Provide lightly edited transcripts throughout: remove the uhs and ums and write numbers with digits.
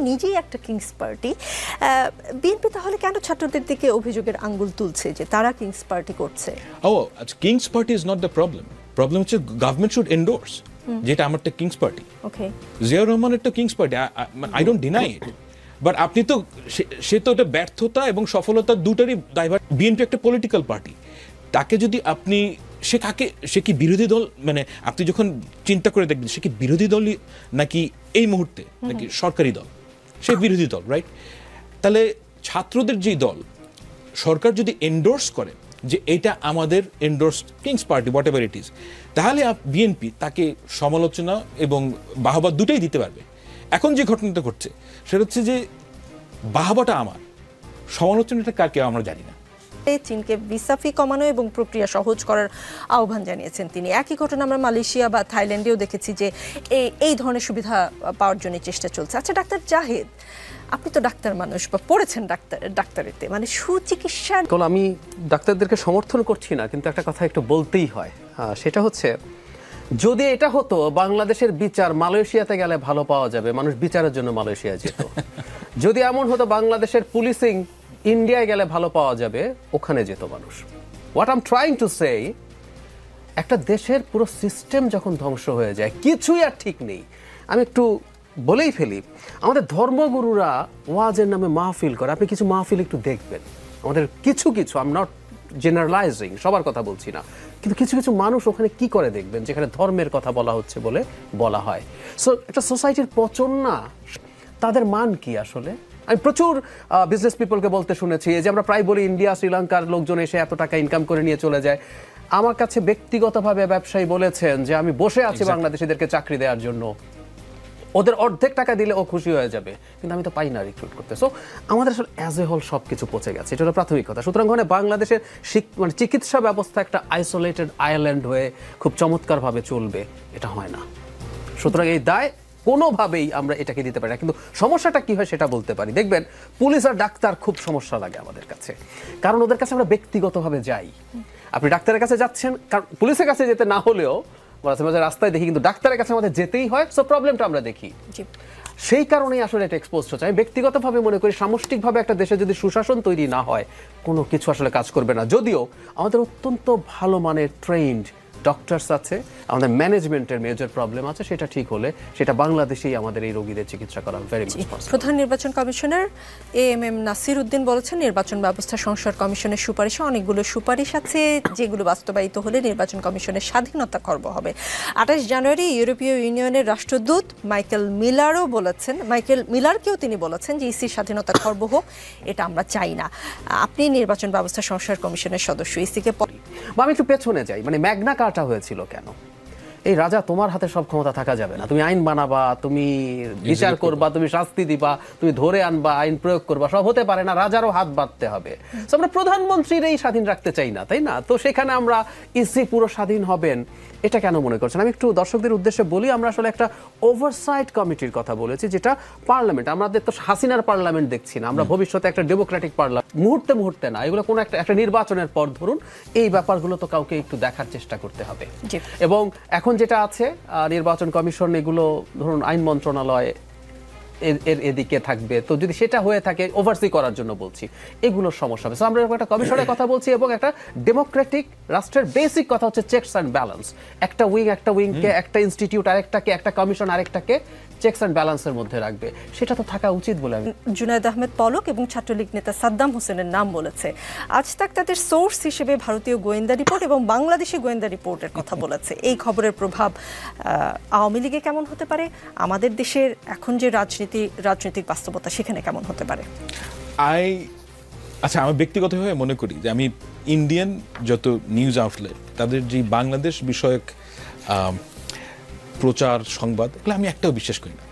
নিজেই একটা Kings party, BNP তাহলে কেন ছাত্রদের দিকে অভিযোগের আঙ্গুল তুলছে যে তারা কিংস পার্টি করছে? Kings party is not the problem হচ্ছে গভর্নমেন্ট শুড এন্ডোর্স, যেটা আমারটা কিংস পার্টি। ওকে, জিয়াউর রহমানের তো kings party, I don't deny it, but আপনি তো সে তো এটা ব্যর্থতা এবং সফলতা দুটারই দায়ভার। বিএনপি একটা পলিটিক্যাল পার্টি, তাকে যদি আপনি সে কি বিরোধী দল, মানে আপনি যখন চিন্তা করে দেখবেন সে কি বিরোধী দলই নাকি এই মুহূর্তে নাকি সরকারি দল, সে বিরোধী দল, রাইট? তাহলে ছাত্রদের যেই দল, সরকার যদি এন্ডোর্স করে যে এটা আমাদের endorsed king's party whatever it is, তাহলে বিএনপি তাকে সমালোচনা এবং বাহবা দুটোই দিতে পারবে। এখন যে ঘটনাটা ঘটছে সেটা হচ্ছে যে বাহবাটা আমার, সমালোচনাটা কার কেউ আমরা জানি না। চীনকে ভিসা ফি কমানো এবং প্রক্রিয়া সহজ করার আহ্বান জানিয়েছেন তিনি। একই ঘটনা আমরা মালয়েশিয়া বা থাইল্যান্ডেও দেখেছি যে এই ধরনের সুবিধা পাওয়ার জন্য চেষ্টা চলছে। আচ্ছা ডাক্তার জাহিদ, আপনি তো ডাক্তার মানুষ বা পড়েছেন ডাক্তারিতে, মানে সুচিকিৎসা। আমি ডাক্তারদেরকে সমর্থন করছি না, কিন্তু একটা কথা একটু বলতেই হয়, সেটা হচ্ছে যদি এটা হতো বাংলাদেশের বিচার মালয়েশিয়াতে গেলে ভালো পাওয়া যাবে, মানুষ বিচারের জন্য মালয়েশিয়া যেত। যদি এমন হতো বাংলাদেশের পুলিশিং ইন্ডিয়ায় গেলে ভালো পাওয়া যাবে, ওখানে যেত মানুষ। What I am trying to say, একটা দেশের পুরো সিস্টেম যখন ধ্বংস হয়ে যায়, কিছুই আর ঠিক নেই। আমি একটু বলেই ফেলি, আমাদের ধর্মগুরুরা ওয়াজের নামে মাহফিল করে, আপনি কিছু মাহফিল একটু দেখবেন, আমাদের কিছু আই এম নট জেনারেলাইজিং, সবার কথা বলছি না, কিন্তু কিছু কিছু মানুষ ওখানে কি করে দেখবেন, যেখানে ধর্মের কথা বলা হচ্ছে বলে বলা হয়। সো একটা সোসাইটির পচন না, তাদের মান কি আসলে? আমি প্রচুর বিজনেস পিপলকে বলতে শুনেছি যে আমরা প্রায় বলি ইন্ডিয়া শ্রীলঙ্কার লোকজন এসে এত টাকা ইনকাম করে নিয়ে চলে যায়। আমার কাছে ব্যক্তিগতভাবে ব্যবসায়ী বলেছেন যে আমি বসে আছি বাংলাদেশিদেরকে চাকরি দেওয়ার জন্য, ওদের অর্ধেক টাকা দিলে ও খুশি হয়ে যাবে, কিন্তু আমি তো পাই না রিক্রুট করতে। সো আমাদের আসলে অ্যাজ এ হোল সব কিছু পচে গেছে, এটা হলো প্রাথমিক কথা। সুতরাং ওখানে বাংলাদেশের মানে চিকিৎসা ব্যবস্থা একটা আইসোলেটেড আইল্যান্ড হয়ে খুব চমৎকারভাবে চলবে, এটা হয় না। সুতরাং এই দায় কোনোভাবেই আমরা এটাকে দিতে পারি না, কিন্তু সমস্যাটা কি হয় সেটা বলতে পারি। দেখবেন পুলিশ আর ডাক্তার খুব সমস্যা লাগে আমাদের কাছে, কারণ ওদের কাছে আমরা ব্যক্তিগতভাবে যাই। আপনি ডাক্তারের কাছে যাচ্ছেন, কারণ পুলিশের কাছে যেতে না হলেও মাঝে মাঝে রাস্তায় দেখি, কিন্তু ডাক্তারের কাছে আমাদের যেতেই হয়। সো প্রবলেমটা আমরা দেখি, সেই কারণেই আসলে এটা এক্সপোজ হচ্ছে। আমি ব্যক্তিগতভাবে মনে করি সামষ্টিকভাবে একটা দেশে যদি সুশাসন তৈরি না হয়, কোনো কিছু আসলে কাজ করবে না। যদিও আমাদের অত্যন্ত ভালো মানের ট্রেন্ড ডক্টরস আছে, আমাদের ম্যানেজমেন্টের মেজর প্রবলেম আছে, সেটা ঠিক হলে সেটা বাংলাদেশেই আমাদের এই রোগীদের চিকিৎসা করা ভেরি মাচ পসিবল। প্রধান নির্বাচন কমিশনার এএমএম নাসির উদ্দিন বলেছেন নির্বাচন ব্যবস্থা সংস্কার কমিশনের সুপারিশে অনেকগুলো সুপারিশ আছে যেগুলো বাস্তবায়িত হলে নির্বাচন কমিশনের স্বাধীনতা খর্ব হবে। 28 জানুয়ারি ইউরোপীয় ইউনিয়নের রাষ্ট্রদূত মাইকেল মিলারকেও তিনি বলেছেন যে ইসির স্বাধীনতা খর্ব হোক, এটা আমরা চাই না। আপনি নির্বাচন ব্যবস্থা সংস্কার কমিশনের সদস্য, ইসিকে আমি একটু পেছনে যাই, মানে ম্যাগনা কার্টা হয়েছিল কেন? এই রাজা তোমার হাতে সব ক্ষমতা থাকা যাবে না, তুমি আইন বানাবা, তুমি বিচার করবা, তুমি শাস্তি দিবা, তুমি ধরে আনবা, আইন প্রয়োগ করবা, সব হতে পারে না, রাজারও হাত বাঁধতে হবে। আমরা প্রধানমন্ত্রীর এই স্বাধীন রাখতে চাই না, তাই না? তো সেখানে আমরা ইসি পুরো স্বাধীন হবেন, এটা কেন মনে করছেন? আমি একটু দর্শকদের উদ্দেশ্যে বলি, আমরা আসলে একটা ওভারসাইট কমিটির কথা বলেছি, যেটা পার্লামেন্ট, আমাদের তো হাসিনার পার্লামেন্ট দেখছি না, আমরা ভবিষ্যতে একটা ডেমোক্রেটিক পার্লামেন্ট, মুহূর্তে না, এগুলো কোনো একটা নির্বাচনের পর ধরুন এই ব্যাপারগুলো তো কাউকে একটু দেখার চেষ্টা করতে হবে। এবং এখন যেটা আছে নির্বাচন কমিশন, এগুলো ধরুন আইন মন্ত্রণালয় এর এদিকে থাকবে, তো যদি সেটা হয়ে থাকে ওভারসি করার জন্য বলছি, এগুলোর সমস্যা হবে। আমরা একটা কমিশনের কথা বলছি, এবং একটা ডেমোক্রেটিক রাষ্ট্রের বেসিক কথা হচ্ছে চেকস অ্যান্ড ব্যালেন্স। একটা উইংকে, একটা ইনস্টিটিউট আরেকটাকে, একটা কমিশন আরেকটাকে চেকস অ্যান্ড ব্যালেন্সের মধ্যে রাখবে, সেটা তো থাকা উচিত বলে আমি। জুনায়েদ আহমেদ পলক এবং ছাত্রলীগ নেতা সাদ্দাম হোসেনের নাম বলেছে। আজ তাক তাদের সোর্স হিসেবে ভারতীয় গোয়েন্দা রিপোর্ট এবং বাংলাদেশি গোয়েন্দা রিপোর্টের কথা বলেছে। এই খবরের প্রভাব আওয়ামী লীগে কেমন হতে পারে, আমাদের দেশের এখন যে রাজনৈতিক বাস্তবতা সেখানে কেমন হতে পারে? আচ্ছা, আমি ব্যক্তিগতভাবে মনে করি যে আমি ইন্ডিয়ান যত নিউজ আউটলেট তাদের যে বাংলাদেশ বিষয়ক প্রচার সংবাদ, এগুলো আমি একটাও বিশ্বাস করি না।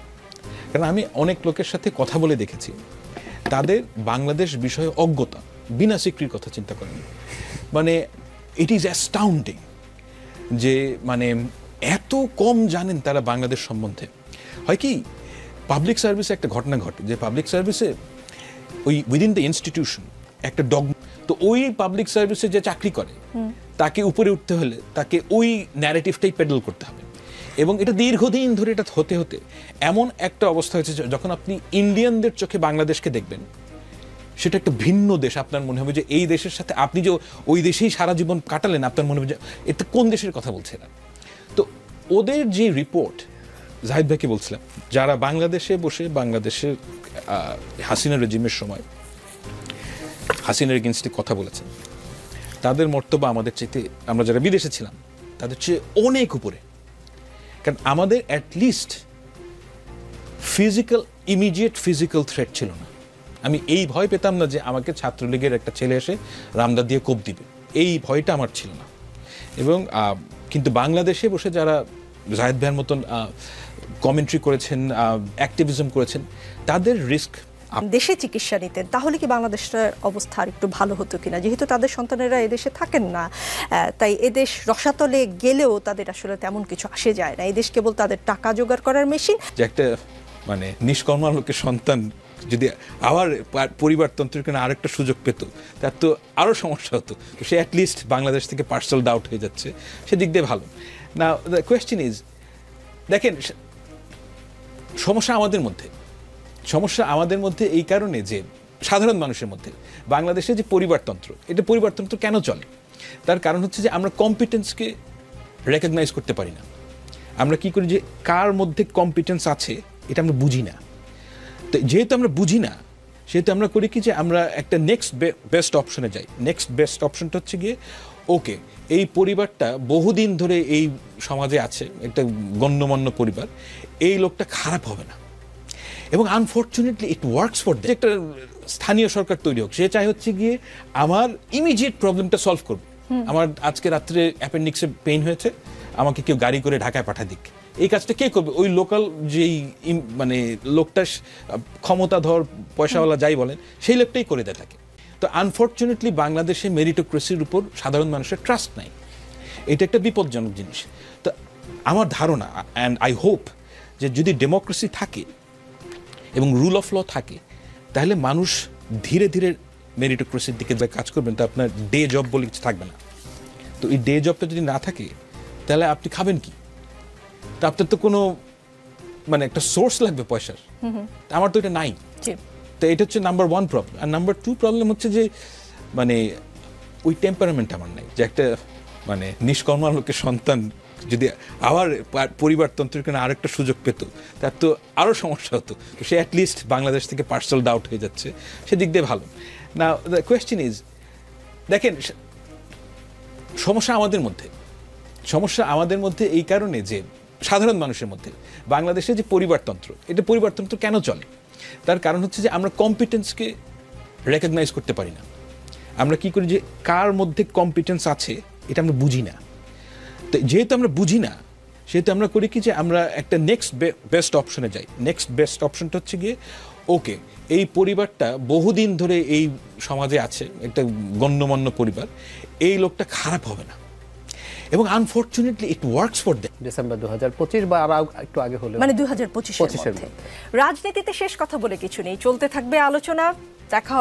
কারণ আমি অনেক লোকের সাথে কথা বলে দেখেছি, তাদের বাংলাদেশ বিষয়ে অজ্ঞতা, বিনা স্বীকৃতির কথা চিন্তা করেন। মানে ইট ইজ অ্যাস্টাউন্ডিং যে মানে এত কম জানেন তারা বাংলাদেশ সম্বন্ধে। হয় কি, পাবলিক সার্ভিসে একটা ঘটনা ঘটে যে পাবলিক সার্ভিসে ওই উইদিন দ্য ইনস্টিটিউশন একটা তো ওই পাবলিক সার্ভিসে যে চাকরি করে তাকে উপরে উঠতে হলে তাকে ওই ন্যারেটিভটাই পেডেল করতে হবে। এবং এটা দীর্ঘদিন ধরে এটা হতে হতে এমন একটা অবস্থা হয়েছে যখন আপনি ইন্ডিয়ানদের চোখে বাংলাদেশকে দেখবেন, সেটা একটা ভিন্ন দেশ। আপনার মনে হবে যে এই দেশের সাথে আপনি যে ওই দেশেই সারা জীবন কাটালেন, আপনার মনে হবে যে এটা কোন দেশের কথা বলছে না। তো ওদের যে রিপোর্ট, জাহিদ ভাইকে বলছিলাম, যারা বাংলাদেশে বসে বাংলাদেশের হাসিনা রেজিমের সময় হাসিনার এগেনস্টে কথা বলেছেন, তাদের মর্তব্য আমাদের চাইতে, আমরা যারা বিদেশে ছিলাম তাদের চেয়ে অনেক উপরে। কারণ আমাদের অ্যাটলিস্ট ইমিডিয়েট ফিজিক্যাল থ্রেট ছিল না। আমি এই ভয় পেতাম না যে আমাকে ছাত্রলীগের একটা ছেলে এসে রামদা দিয়ে কোপ দিবে, এই ভয়টা আমার ছিল না। এবং কিন্তু বাংলাদেশে বসে যারা জাহিদ ভাইয়ের মতন কমেন্ট্রি করেছেন, অ্যাক্টিভিজম করেছেন, তাদের রিস্ক। দেশে চিকিৎসা নিতেন, তাহলে কি বাংলাদেশের অবস্থা আর একটু ভালো হতো কিনা? যেহেতু তাদের সন্তানেরা এদেশে থাকেন না, তাই এদেশ রসাতলে গেলেও তাদের আসলে তেমন কিছু আসে যায় না। এদেশ কেবল তাদের টাকা জোগাড় করার মেশিন। যে একটা মানে নিষ্কর্মা লোকের সন্তান যদি আবার পরিবারতন্ত্রের জন্য আরেকটা সুযোগ পেত, তার তো আরও সমস্যা হতো। তো সে অ্যাটলিস্ট বাংলাদেশ থেকে পার্সেল আউট হয়ে যাচ্ছে, সেদিক দিয়ে ভালো না। দ্য কোয়েশ্চেন ইজ, দেখেন সমস্যা আমাদের মধ্যে এই কারণে যে সাধারণ মানুষের মধ্যে বাংলাদেশে যে পরিবারতন্ত্র, এটা পরিবারতন্ত্র কেন চলে? তার কারণ হচ্ছে যে আমরা কম্পিটেন্সকে রেকগনাইজ করতে পারি না। আমরা কি করি যে কার মধ্যে কম্পিটেন্স আছে এটা আমরা বুঝি না। তো যেহেতু আমরা বুঝি না, সেহেতু আমরা করি কি যে আমরা একটা নেক্সট বেস্ট অপশনে যাই। নেক্সট বেস্ট অপশনটা হচ্ছে গিয়ে, ওকে এই পরিবারটা বহুদিন ধরে এই সমাজে আছে, একটা গণ্যমান্য পরিবার, এই লোকটা খারাপ হবে না। এবং unfortunately it works for that. একটা স্থানীয় সরকার তৈরি হোক, সে চাই হচ্ছে গিয়ে আমার ইমিডিয়েট প্রবলেমটা সলভ করবে। আমার আজকে রাত্রে অ্যাপেন্ডিক্সে পেইন হয়েছে, আমাকে কেউ গাড়ি করে ঢাকায় পাঠা দিক। এই কাজটা কে করবে? ওই লোকাল যেই মানে লোকটা ক্ষমতাধর পয়সাওয়ালা যাই বলেন, সেই লোকটাই করে দেয় তাকে। তো আনফর্চুনেটলি বাংলাদেশে মেরিটোক্রেসির উপর সাধারণ মানুষের ট্রাস্ট নাই। এটা একটা বিপজ্জনক জিনিস। তো আমার ধারণা, অ্যান্ড আই হোপ, যে যদি ডেমোক্রেসি থাকে এবং রুল অফ ল থাকে, তাহলে মানুষ ধীরে ধীরে মেরিটোক্রেসির দিকে যে কাজ করবেন, তা আপনার ডে জব বলে কিছু থাকবে না। তো এই ডে জবটা যদি না থাকে, তাহলে আপনি খাবেন কি? তা আপনার তো কোনো মানে একটা সোর্স লাগবে পয়সার। আমার তো এটা নাই। তো এটা হচ্ছে নাম্বার 1 প্রবলেম। আর নাম্বার 2 প্রবলেম হচ্ছে যে মানে ওই টেম্পারামেন্ট আমার নাই, যে একটা মানে নিষ্কর্মা লোকের সন্তান যদি আবার পরিবারতন্ত্রের জন্য আরেকটা সুযোগ পেত, তার তো আরও সমস্যা হতো। তো সে অ্যাটলিস্ট বাংলাদেশ থেকে পার্সেল আউট হয়ে যাচ্ছে, সেদিক দিয়ে ভালো না। দ্য কোয়েশ্চেন ইজ, দেখেন সমস্যা আমাদের মধ্যে এই কারণে যে সাধারণ মানুষের মধ্যে বাংলাদেশে যে পরিবারতন্ত্র, এটা পরিবারতন্ত্র কেন চলে? তার কারণ হচ্ছে যে আমরা কম্পিটেন্সকে রেকগনাইজ করতে পারি না। আমরা কি করি যে কার মধ্যে কম্পিটেন্স আছে এটা আমরা বুঝি না। তো যেহেতু আমরা বুঝি না, সেহেতু আমরা করি কি যে আমরা একটা নেক্সট বেস্ট অপশনে যাই। নেক্সট বেস্ট অপশনটা হচ্ছে গিয়ে, ওকে এই পরিবারটা বহুদিন ধরে এই সমাজে আছে, একটা গণ্যমান্য পরিবার, এই লোকটা খারাপ হবে না। এবং unfortunately it works for that. December 2025 বা আর একটু আগে হলো, মানে 2025 এর মধ্যে। রাজনীতিতে শেষ কথা বলে কিছু নেই, চলতে থাকবে আলোচনা। দেখা